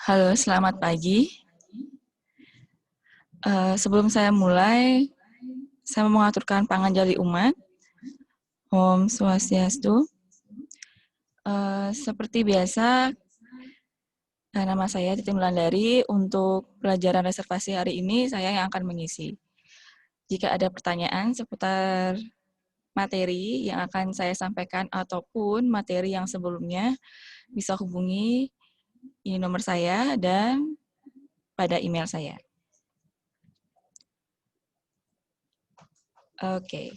Halo, selamat pagi. Sebelum saya mulai, saya mau mengaturkan panganjali umat. Om Swastiastu. Seperti biasa, nama saya Titi Melandari. Untuk pelajaran reservasi hari ini, saya yang akan mengisi. Jika ada pertanyaan seputar materi yang akan saya sampaikan ataupun materi yang sebelumnya, bisa hubungi ini nomor saya dan pada email saya. Oke.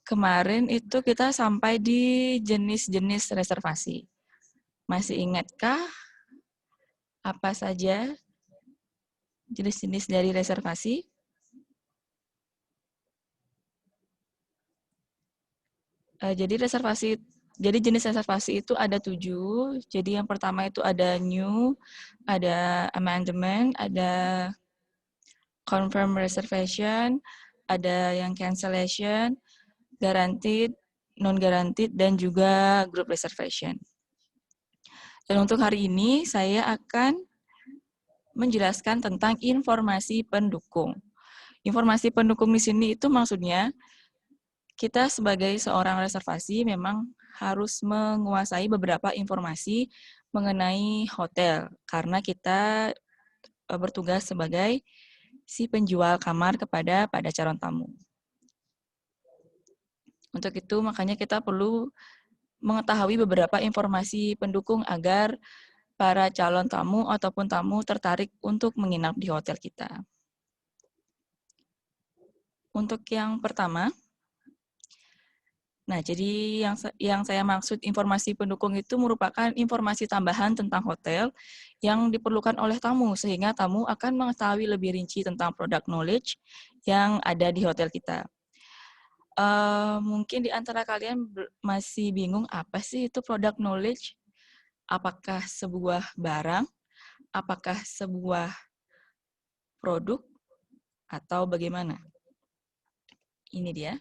Kemarin itu kita sampai di jenis-jenis reservasi. Masih ingatkah apa saja jenis-jenis dari reservasi? Jadi jenis reservasi itu ada 7. Jadi yang pertama itu ada new, ada amendment, ada confirm reservation, ada yang cancellation, guaranteed, non-guaranteed, dan juga group reservation. Dan untuk hari ini saya akan menjelaskan tentang informasi pendukung. Informasi pendukung di sini itu maksudnya kita sebagai seorang reservasi memang harus menguasai beberapa informasi mengenai hotel karena kita bertugas sebagai si penjual kamar kepada calon tamu. Untuk itu makanya kita perlu mengetahui beberapa informasi pendukung agar para calon tamu ataupun tamu tertarik untuk menginap di hotel kita. Untuk yang pertama, nah jadi yang saya maksud informasi pendukung itu merupakan informasi tambahan tentang hotel yang diperlukan oleh tamu, sehingga tamu akan mengetahui lebih rinci tentang product knowledge yang ada di hotel kita. Mungkin di antara kalian masih bingung apa sih itu product knowledge? Apakah sebuah barang? Apakah sebuah produk? Atau bagaimana? Ini dia.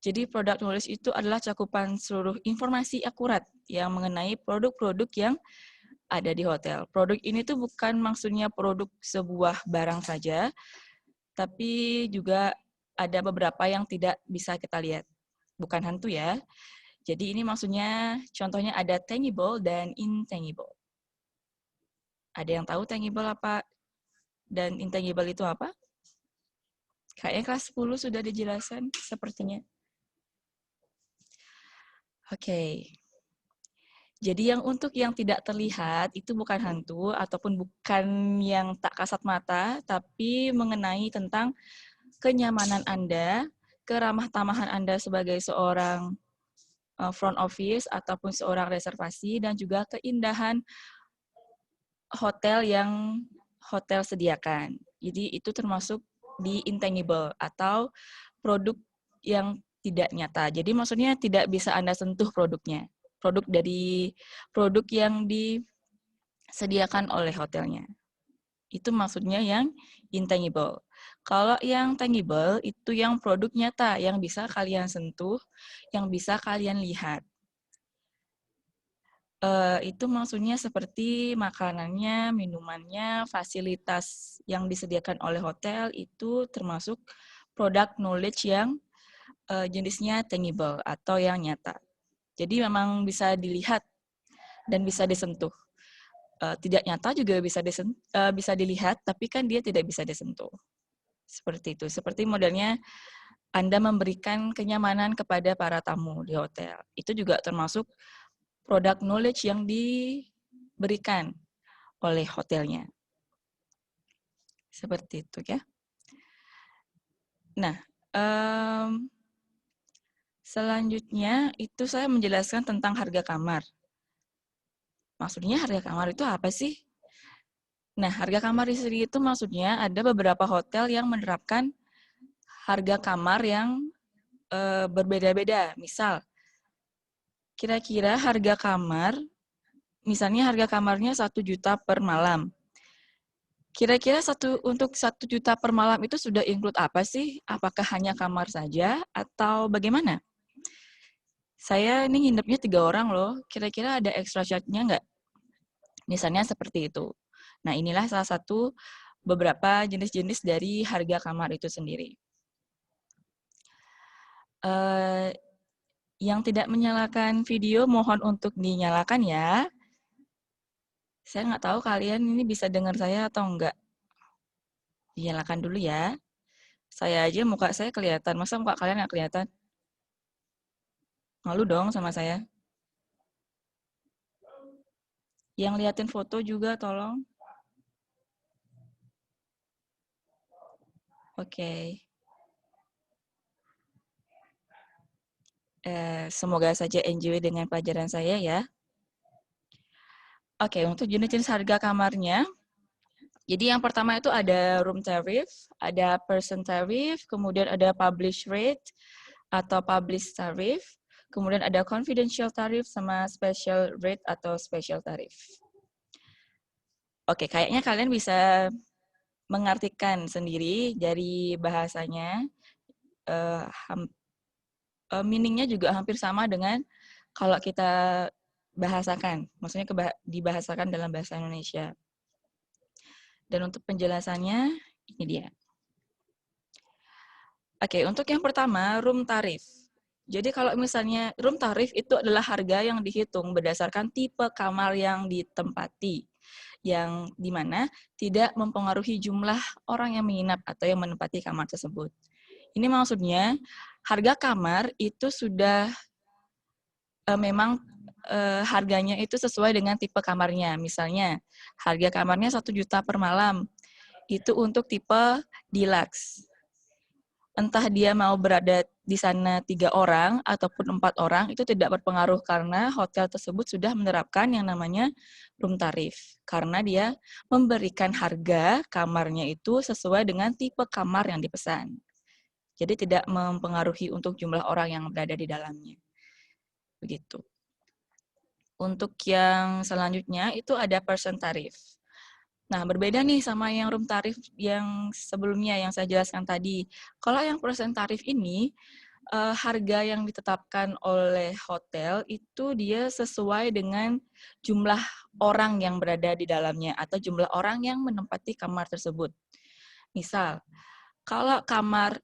Jadi product knowledge itu adalah cakupan seluruh informasi akurat yang mengenai produk-produk yang ada di hotel. Produk ini tuh bukan maksudnya produk sebuah barang saja, tapi juga ada beberapa yang tidak bisa kita lihat. Bukan hantu ya. Jadi ini maksudnya contohnya ada tangible dan intangible. Ada yang tahu tangible apa dan intangible itu apa? Kayaknya kelas 10 sudah dijelaskan sepertinya. Oke. Jadi yang untuk yang tidak terlihat itu bukan hantu ataupun bukan yang tak kasat mata, tapi mengenai tentang kenyamanan Anda, keramah tamahan Anda sebagai seorang front office ataupun seorang reservasi, dan juga keindahan hotel yang hotel sediakan. Jadi itu termasuk di intangible atau produk yang tidak nyata. Jadi maksudnya tidak bisa Anda sentuh produknya. Produk yang disediakan oleh hotelnya. Itu maksudnya yang intangible. Kalau yang tangible itu yang produk nyata, yang bisa kalian sentuh, yang bisa kalian lihat. Itu maksudnya seperti makanannya, minumannya, fasilitas yang disediakan oleh hotel itu termasuk product knowledge yang jenisnya tangible atau yang nyata. Jadi memang bisa dilihat dan bisa disentuh. Tidak nyata juga bisa dilihat, tapi kan dia tidak bisa disentuh. Seperti itu. Seperti modelnya Anda memberikan kenyamanan kepada para tamu di hotel. Itu juga termasuk product knowledge yang diberikan oleh hotelnya. Seperti itu ya. Nah, selanjutnya itu saya menjelaskan tentang harga kamar. Maksudnya harga kamar itu apa sih? Nah, harga kamar di sini itu maksudnya ada beberapa hotel yang menerapkan harga kamar yang berbeda-beda. Misal, kira-kira harga kamar, misalnya harga kamarnya 1 juta per malam. Kira-kira untuk 1 juta per malam itu sudah include apa sih? Apakah hanya kamar saja atau bagaimana? Saya ini nginepnya 3 orang loh, kira-kira ada extra charge-nya nggak? Misalnya seperti itu. Nah, inilah salah satu beberapa jenis-jenis dari harga kamar itu sendiri. Yang tidak menyalakan video, mohon untuk dinyalakan ya. Saya nggak tahu kalian ini bisa dengar saya atau enggak. Dinyalakan dulu ya. Saya aja muka saya kelihatan, masa muka kalian nggak kelihatan? Malu dong sama saya. Yang liatin foto juga tolong. Oke. Semoga saja enjoy dengan pelajaran saya ya. Oke, untuk jenis-jenis harga kamarnya, jadi yang pertama itu ada room tariff, ada person tariff, kemudian ada publish rate atau publish tariff, kemudian ada confidential tariff sama special rate atau special tariff. Oke, kayaknya kalian bisa mengartikan sendiri dari bahasanya. Meaning-nya juga hampir sama dengan kalau kita bahasakan, maksudnya dibahasakan dalam bahasa Indonesia. Dan untuk penjelasannya, ini dia. Oke, untuk yang pertama, room tarif. Jadi kalau misalnya room tarif itu adalah harga yang dihitung berdasarkan tipe kamar yang ditempati, yang dimana tidak mempengaruhi jumlah orang yang menginap atau yang menempati kamar tersebut. Ini maksudnya harga kamar itu sudah memang harganya itu sesuai dengan tipe kamarnya. Misalnya, harga kamarnya 1 juta per malam. Itu untuk tipe deluxe. Entah dia mau berada di sana 3 orang ataupun 4 orang, itu tidak berpengaruh karena hotel tersebut sudah menerapkan yang namanya room tarif. Karena dia memberikan harga kamarnya itu sesuai dengan tipe kamar yang dipesan. Jadi tidak mempengaruhi untuk jumlah orang yang berada di dalamnya. Begitu. Untuk yang selanjutnya itu ada person tarif. Nah, berbeda nih sama yang room tarif yang sebelumnya yang saya jelaskan tadi. Kalau yang person tarif ini, harga yang ditetapkan oleh hotel itu dia sesuai dengan jumlah orang yang berada di dalamnya atau jumlah orang yang menempati kamar tersebut. Misal, kalau kamar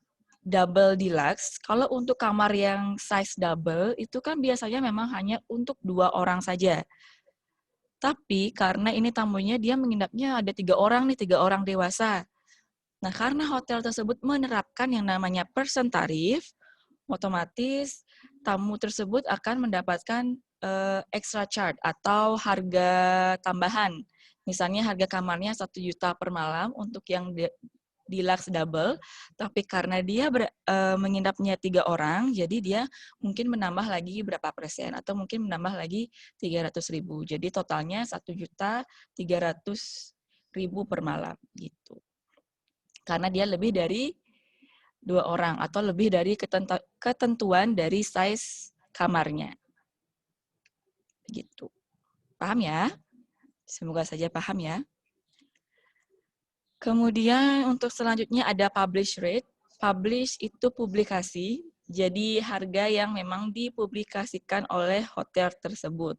double deluxe, kalau untuk kamar yang size double, itu kan biasanya memang hanya untuk 2 orang saja. Tapi karena ini tamunya dia menginapnya ada 3 orang nih, 3 orang dewasa. Nah, karena hotel tersebut menerapkan yang namanya person tarif, otomatis tamu tersebut akan mendapatkan extra charge atau harga tambahan. Misalnya harga kamarnya 1 juta per malam untuk yang deluxe double, tapi karena dia menginapnya 3 orang, jadi dia mungkin menambah lagi berapa persen, atau mungkin menambah lagi 300.000. Jadi totalnya 1.300.000 per malam, gitu. Karena dia lebih dari 2 orang, atau lebih dari ketentuan dari size kamarnya. Gitu. Paham ya? Semoga saja paham ya. Kemudian untuk selanjutnya ada publish rate. Publish itu publikasi, jadi harga yang memang dipublikasikan oleh hotel tersebut.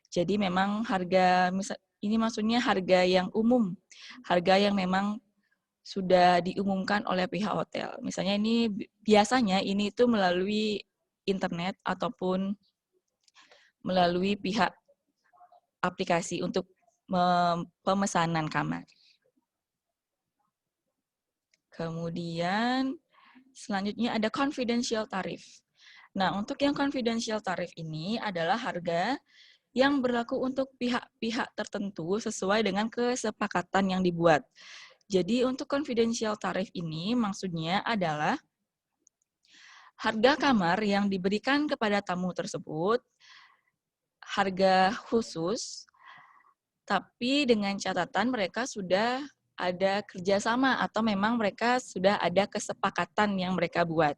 Jadi memang harga, ini maksudnya harga yang umum, harga yang memang sudah diumumkan oleh pihak hotel. Misalnya ini biasanya ini itu melalui internet ataupun melalui pihak aplikasi untuk pemesanan kamar. Kemudian selanjutnya ada confidential tarif. Nah, untuk yang confidential tarif ini adalah harga yang berlaku untuk pihak-pihak tertentu sesuai dengan kesepakatan yang dibuat. Jadi untuk confidential tarif ini maksudnya adalah harga kamar yang diberikan kepada tamu tersebut, harga khusus, tapi dengan catatan mereka sudah ada kerjasama atau memang mereka sudah ada kesepakatan yang mereka buat.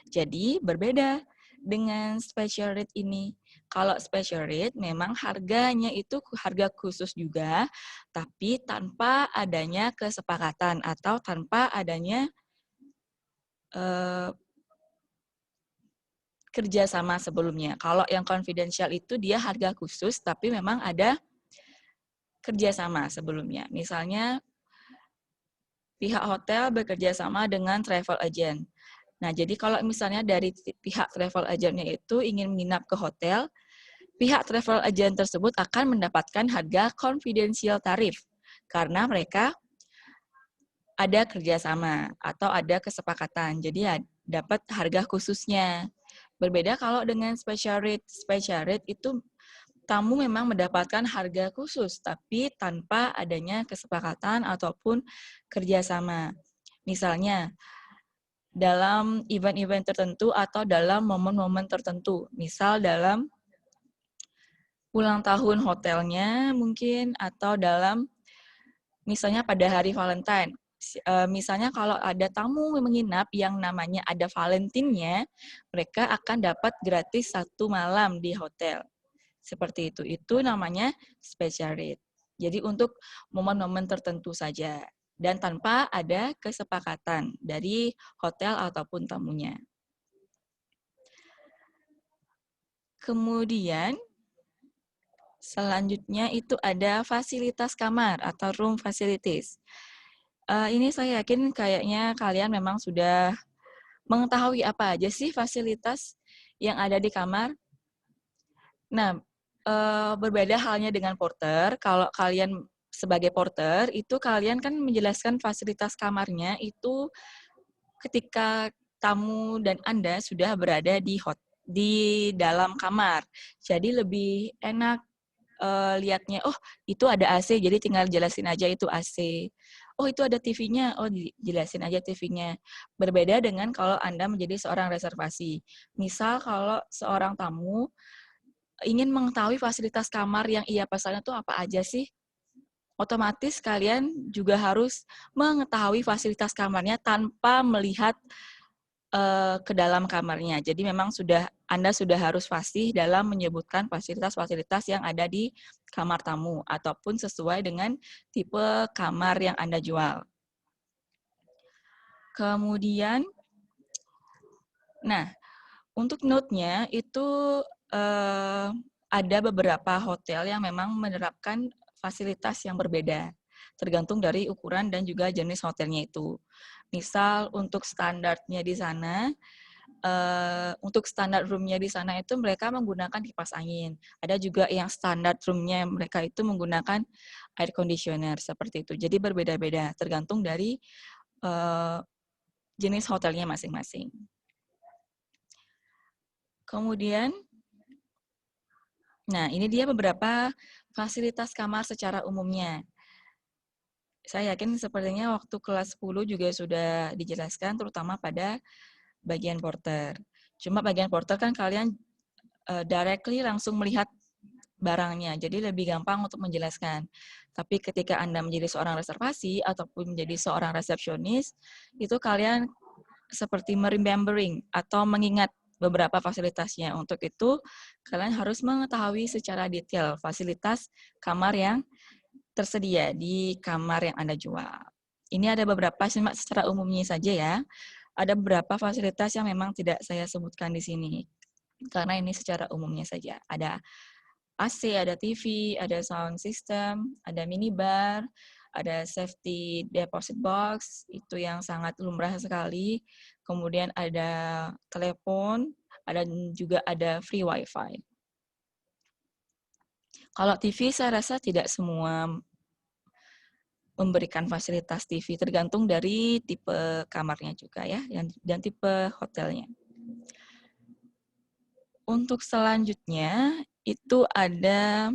Jadi berbeda dengan special rate ini. Kalau special rate memang harganya itu harga khusus juga, tapi tanpa adanya kesepakatan atau tanpa adanya kerjasama sebelumnya. Kalau yang confidential itu dia harga khusus, tapi memang ada kerjasama sebelumnya. Misalnya pihak hotel bekerja sama dengan travel agent. Nah, jadi kalau misalnya dari pihak travel agentnya itu ingin menginap ke hotel, pihak travel agent tersebut akan mendapatkan harga confidential tarif karena mereka ada kerjasama atau ada kesepakatan. Jadi ya dapat harga khususnya. Berbeda kalau dengan special rate. Special rate itu tamu memang mendapatkan harga khusus, tapi tanpa adanya kesepakatan ataupun kerjasama. Misalnya, dalam event-event tertentu atau dalam momen-momen tertentu. Misal dalam ulang tahun hotelnya mungkin, atau dalam misalnya pada hari Valentine. Misalnya kalau ada tamu yang menginap yang namanya ada Valentine-nya, mereka akan dapat gratis 1 malam di hotel. Seperti itu. Itu namanya special rate. Jadi untuk momen-momen tertentu saja dan tanpa ada kesepakatan dari hotel ataupun tamunya. Kemudian selanjutnya itu ada fasilitas kamar atau room facilities. Ini saya yakin kayaknya kalian memang sudah mengetahui apa aja sih fasilitas yang ada di kamar. Nah, berbeda halnya dengan porter. Kalau kalian sebagai porter, itu kalian kan menjelaskan fasilitas kamarnya itu ketika tamu dan Anda sudah berada di dalam kamar. Jadi lebih enak lihatnya, oh itu ada AC, jadi tinggal jelasin aja itu AC. Oh itu ada TV-nya, oh jelasin aja TV-nya. Berbeda dengan kalau Anda menjadi seorang reservasi. Misal kalau seorang tamu ingin mengetahui fasilitas kamar yang ia pesan itu apa aja sih, otomatis kalian juga harus mengetahui fasilitas kamarnya tanpa melihat ke dalam kamarnya. Jadi memang Anda sudah harus fasih dalam menyebutkan fasilitas-fasilitas yang ada di kamar tamu ataupun sesuai dengan tipe kamar yang Anda jual. Kemudian, nah untuk note-nya itu ada beberapa hotel yang memang menerapkan fasilitas yang berbeda, tergantung dari ukuran dan juga jenis hotelnya itu. Misal untuk standarnya di sana, untuk standar room-nya di sana itu mereka menggunakan kipas angin. Ada juga yang standar room-nya mereka itu menggunakan air conditioner seperti itu. Jadi berbeda-beda, tergantung dari jenis hotelnya masing-masing. Kemudian, nah ini dia beberapa fasilitas kamar secara umumnya. Saya yakin sepertinya waktu kelas 10 juga sudah dijelaskan, terutama pada bagian porter. Cuma bagian porter kan kalian directly langsung melihat barangnya, jadi lebih gampang untuk menjelaskan. Tapi ketika Anda menjadi seorang reservasi ataupun menjadi seorang resepsionis, itu kalian seperti meremembering atau mengingat beberapa fasilitasnya. Untuk itu, kalian harus mengetahui secara detail fasilitas kamar yang tersedia di kamar yang Anda jual. Ini ada beberapa secara umumnya saja ya. Ada beberapa fasilitas yang memang tidak saya sebutkan di sini. Karena ini secara umumnya saja. Ada AC, ada TV, ada sound system, ada minibar, ada safety deposit box, itu yang sangat lumrah sekali. Kemudian ada telepon, juga ada free wifi. Kalau TV saya rasa tidak semua memberikan fasilitas TV, tergantung dari tipe kamarnya juga ya, dan tipe hotelnya. Untuk selanjutnya, itu ada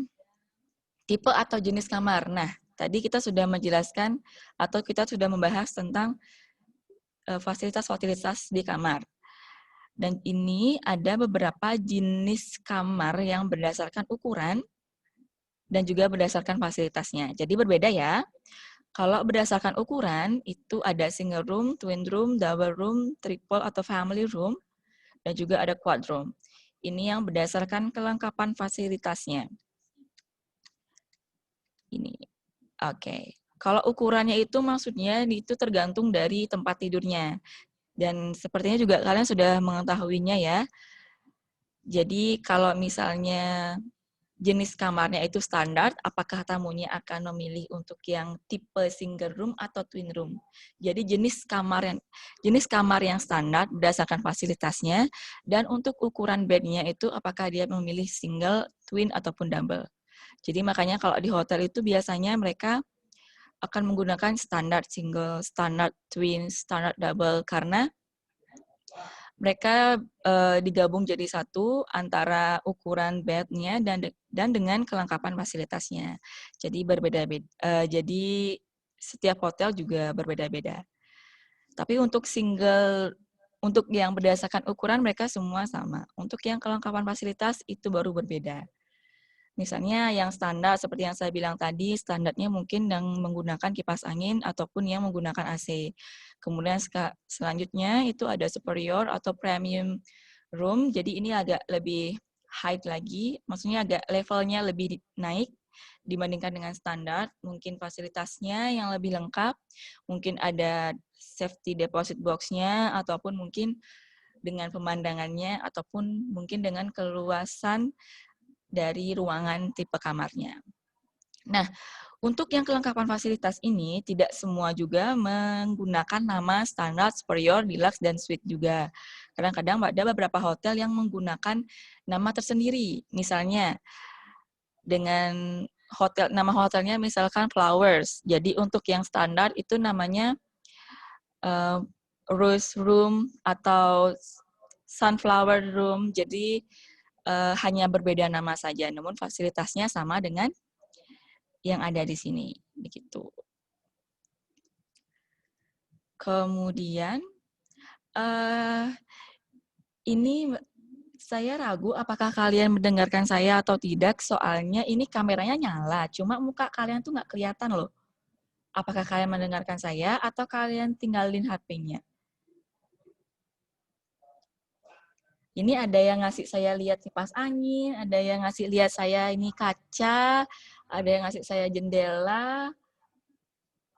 tipe atau jenis kamar. Nah, tadi kita sudah menjelaskan atau kita sudah membahas tentang fasilitas-fasilitas di kamar. Dan ini ada beberapa jenis kamar yang berdasarkan ukuran dan juga berdasarkan fasilitasnya. Jadi berbeda ya. Kalau berdasarkan ukuran, itu ada single room, twin room, double room, triple atau family room, dan juga ada quad room. Ini yang berdasarkan kelengkapan fasilitasnya. Ini. Oke. Kalau ukurannya itu maksudnya itu tergantung dari tempat tidurnya. Dan sepertinya juga kalian sudah mengetahuinya ya. Jadi kalau misalnya jenis kamarnya itu standar, apakah tamunya akan memilih untuk yang tipe single room atau twin room? Jadi jenis kamar yang standar berdasarkan fasilitasnya, dan untuk ukuran bednya itu apakah dia memilih single, twin ataupun double. Jadi makanya kalau di hotel itu biasanya mereka akan menggunakan standar single, standar twin, standar double karena mereka digabung jadi satu antara ukuran bednya dan dengan kelengkapan fasilitasnya. Jadi jadi setiap hotel juga berbeda-beda. Tapi untuk yang berdasarkan ukuran mereka semua sama. Untuk yang kelengkapan fasilitas itu baru berbeda. Misalnya yang standar seperti yang saya bilang tadi, standarnya mungkin yang menggunakan kipas angin ataupun yang menggunakan AC. Kemudian selanjutnya itu ada superior atau premium room. Jadi ini agak lebih high lagi, maksudnya agak levelnya lebih naik dibandingkan dengan standar. Mungkin fasilitasnya yang lebih lengkap, mungkin ada safety deposit box-nya, ataupun mungkin dengan pemandangannya, ataupun mungkin dengan keluasan dari ruangan tipe kamarnya. Nah, untuk yang kelengkapan fasilitas ini, tidak semua juga menggunakan nama standar, superior, deluxe, dan suite juga. Kadang-kadang ada beberapa hotel yang menggunakan nama tersendiri. Misalnya, dengan nama hotelnya misalkan Flowers. Jadi untuk yang standar itu namanya Rose Room atau Sunflower Room. Jadi hanya berbeda nama saja, namun fasilitasnya sama dengan yang ada di sini, begitu. Kemudian ini saya ragu apakah kalian mendengarkan saya atau tidak, soalnya ini kameranya nyala, cuma muka kalian tuh nggak kelihatan loh. Apakah kalian mendengarkan saya atau kalian tinggalin HP-nya? Ini ada yang ngasih saya lihat kipas angin, ada yang ngasih lihat saya ini kaca, ada yang ngasih saya jendela,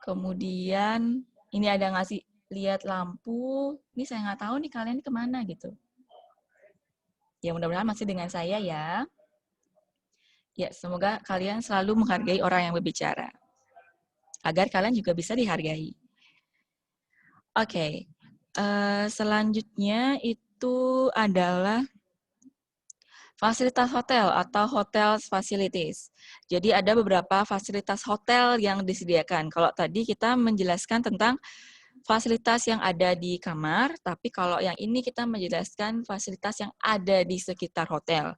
kemudian ini ada ngasih lihat lampu. Ini saya nggak tahu nih kalian kemana gitu. Ya mudah-mudahan masih dengan saya ya. Ya semoga kalian selalu menghargai orang yang berbicara. Agar kalian juga bisa dihargai. Oke, selanjutnya itu adalah fasilitas hotel atau hotel facilities. Jadi ada beberapa fasilitas hotel yang disediakan. Kalau tadi kita menjelaskan tentang fasilitas yang ada di kamar, tapi kalau yang ini kita menjelaskan fasilitas yang ada di sekitar hotel.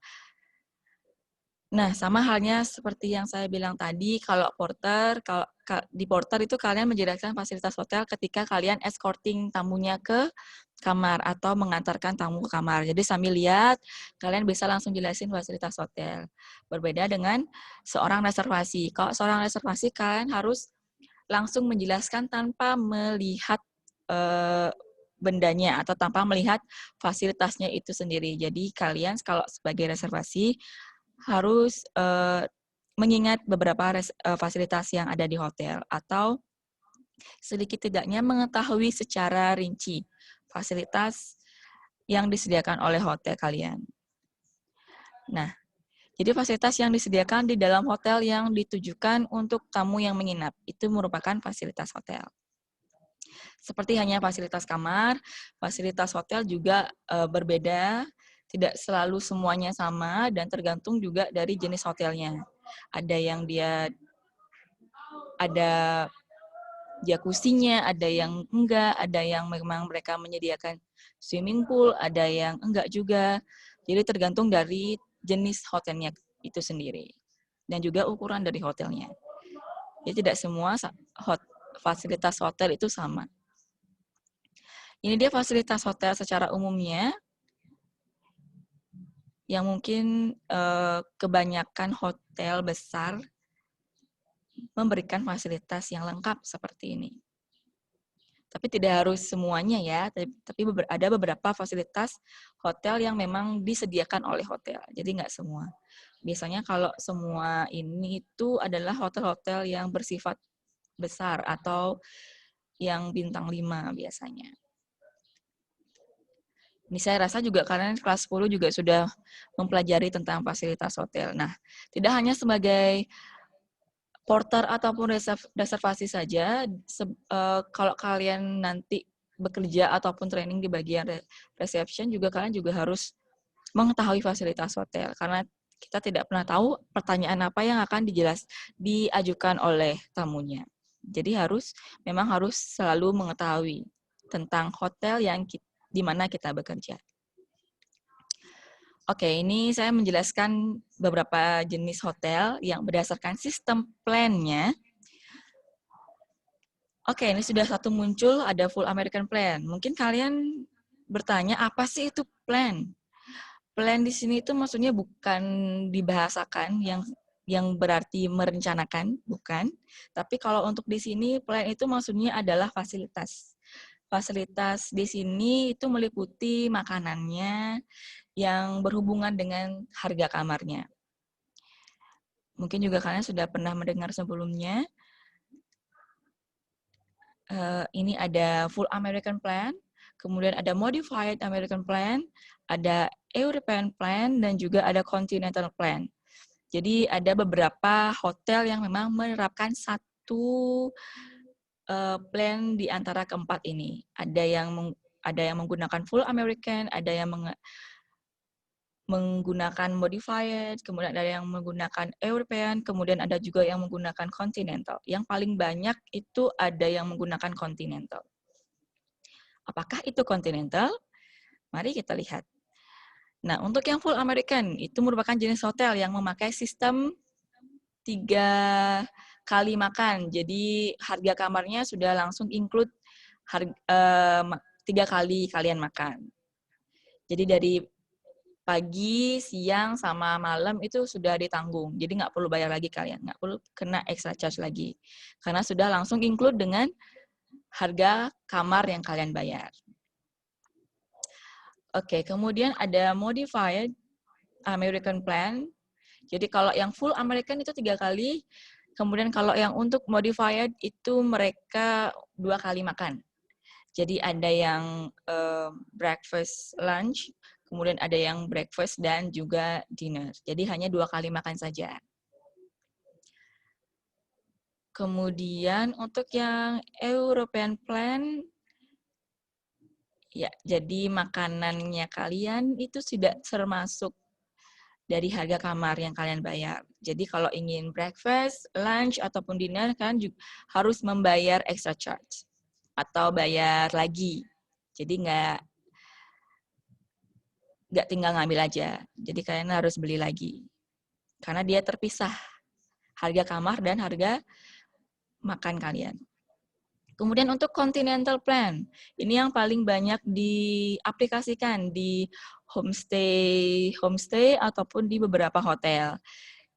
Nah, sama halnya seperti yang saya bilang tadi, kalau di porter itu kalian menjelaskan fasilitas hotel ketika kalian escorting tamunya ke kamar atau mengantarkan tamu ke kamar. Jadi sambil lihat, kalian bisa langsung jelasin fasilitas hotel. Berbeda dengan seorang reservasi. Kalau seorang reservasi, kalian harus langsung menjelaskan tanpa melihat bendanya atau tanpa melihat fasilitasnya itu sendiri. Jadi kalian kalau sebagai reservasi harus mengingat beberapa fasilitas yang ada di hotel atau sedikit tidaknya mengetahui secara rinci fasilitas yang disediakan oleh hotel kalian. Nah, jadi fasilitas yang disediakan di dalam hotel yang ditujukan untuk tamu yang menginap itu merupakan fasilitas hotel. Seperti hanya fasilitas kamar, fasilitas hotel juga berbeda, tidak selalu semuanya sama, dan tergantung juga dari jenis hotelnya. Ada yang dia ada jacuzzi-nya, ada yang enggak, ada yang memang mereka menyediakan swimming pool, ada yang enggak juga. Jadi tergantung dari jenis hotelnya itu sendiri. Dan juga ukuran dari hotelnya. Jadi tidak semua fasilitas hotel itu sama. Ini dia fasilitas hotel secara umumnya, yang mungkin kebanyakan hotel besar memberikan fasilitas yang lengkap seperti ini. Tapi tidak harus semuanya ya, tapi ada beberapa fasilitas hotel yang memang disediakan oleh hotel, jadi nggak semua. Biasanya kalau semua ini itu adalah hotel-hotel yang bersifat besar atau yang bintang 5 biasanya. Ini saya rasa juga karena kelas 10 juga sudah mempelajari tentang fasilitas hotel. Nah, tidak hanya sebagai porter ataupun reservasi saja, kalau kalian nanti bekerja ataupun training di bagian reception juga kalian juga harus mengetahui fasilitas hotel karena kita tidak pernah tahu pertanyaan apa yang akan diajukan oleh tamunya. Jadi memang harus selalu mengetahui tentang hotel di mana kita bekerja. Oke, ini saya menjelaskan beberapa jenis hotel yang berdasarkan sistem plan-nya. Oke, ini sudah satu muncul, ada Full American Plan. Mungkin kalian bertanya, apa sih itu plan? Plan di sini itu maksudnya bukan dibahasakan yang berarti merencanakan, bukan. Tapi kalau untuk di sini plan itu maksudnya adalah fasilitas. Fasilitas di sini itu meliputi makanannya yang berhubungan dengan harga kamarnya. Mungkin juga kalian sudah pernah mendengar sebelumnya. Ini ada Full American Plan, kemudian ada Modified American Plan, ada European Plan, dan juga ada Continental Plan. Jadi ada beberapa hotel yang memang menerapkan satu plan di antara keempat ini. Ada yang menggunakan Full American, ada yang menggunakan Modified, kemudian ada yang menggunakan European, kemudian ada juga yang menggunakan Continental. Yang paling banyak itu ada yang menggunakan Continental. Apakah itu Continental? Mari kita lihat. Nah, untuk yang Full American, itu merupakan jenis hotel yang memakai sistem 3 kali makan. Jadi, harga kamarnya sudah langsung include 3 kali kalian makan. Jadi, dari pagi, siang, sama malam itu sudah ditanggung. Jadi, nggak perlu bayar lagi kalian. Nggak perlu kena extra charge lagi. Karena sudah langsung include dengan harga kamar yang kalian bayar. Oke, kemudian ada Modified American Plan. Jadi kalau yang Full American itu 3 kali, kemudian kalau yang untuk Modified itu mereka 2 kali makan. Jadi ada yang breakfast, lunch, kemudian ada yang breakfast dan juga dinner. Jadi hanya 2 kali makan saja. Kemudian untuk yang European Plan, ya, jadi makanannya kalian itu tidak termasuk dari harga kamar yang kalian bayar. Jadi kalau ingin breakfast, lunch, ataupun dinner, kan juga harus membayar extra charge. Atau bayar lagi. Jadi nggak tinggal ngambil aja. Jadi kalian harus beli lagi. Karena dia terpisah harga kamar dan harga makan kalian. Kemudian untuk Continental Plan, ini yang paling banyak diaplikasikan di homestay ataupun di beberapa hotel.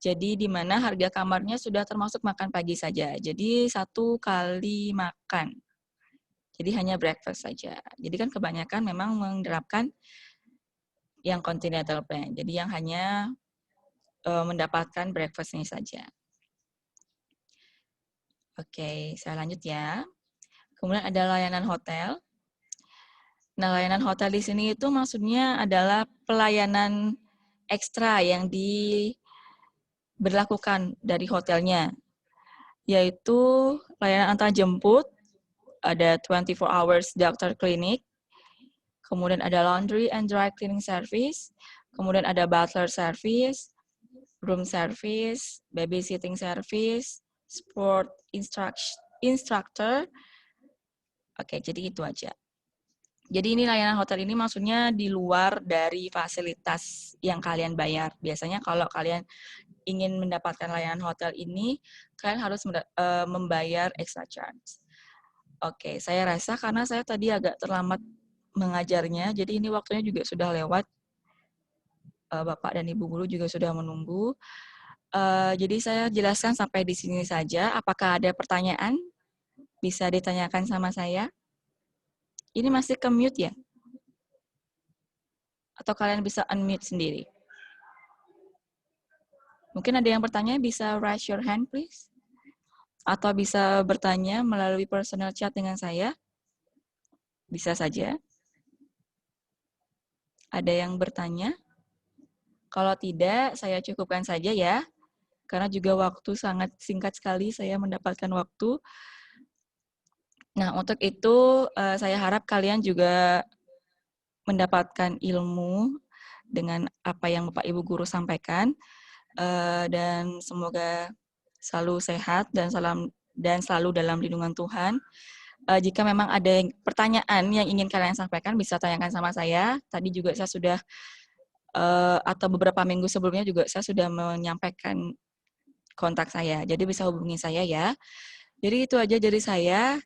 Jadi di mana harga kamarnya sudah termasuk makan pagi saja. Jadi 1 kali makan. Jadi hanya breakfast saja. Jadi kan kebanyakan memang menerapkan yang Continental Plan. Jadi yang hanya mendapatkan breakfast-nya saja. Oke, saya lanjut ya. Kemudian ada layanan hotel. Nah, layanan hotel di sini itu maksudnya adalah pelayanan ekstra yang diberlakukan dari hotelnya, yaitu layanan antar jemput, ada 24 hours doctor clinic, kemudian ada laundry and dry cleaning service, kemudian ada butler service, room service, babysitting service, sport instructor. Oke, jadi itu aja. Jadi ini layanan hotel ini maksudnya di luar dari fasilitas yang kalian bayar. Biasanya kalau kalian ingin mendapatkan layanan hotel ini, kalian harus membayar extra charge. Oke, saya rasa karena saya tadi agak terlambat mengajarnya, jadi ini waktunya juga sudah lewat. Bapak dan Ibu guru juga sudah menunggu. Jadi saya jelaskan sampai di sini saja. Apakah ada pertanyaan? Bisa ditanyakan sama saya? Ini masih ke mute ya? Atau kalian bisa unmute sendiri? Mungkin ada yang bertanya, bisa raise your hand please? Atau bisa bertanya melalui personal chat dengan saya? Bisa saja. Ada yang bertanya? Kalau tidak, saya cukupkan saja ya. Karena juga waktu sangat singkat sekali saya mendapatkan waktu. Nah, untuk itu saya harap kalian juga mendapatkan ilmu dengan apa yang Bapak Ibu Guru sampaikan. Dan semoga selalu sehat dan selalu dalam lindungan Tuhan. Jika memang ada pertanyaan yang ingin kalian sampaikan, bisa tanyakan sama saya. Tadi juga saya sudah, atau beberapa minggu sebelumnya juga saya sudah menyampaikan kontak saya. Jadi bisa hubungi saya ya. Jadi itu aja dari saya.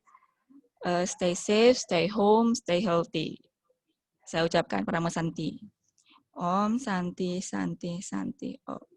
Stay safe, stay home, stay healthy. Saya ucapkan Parama Santi. Om Santi Santi Santi. Oh.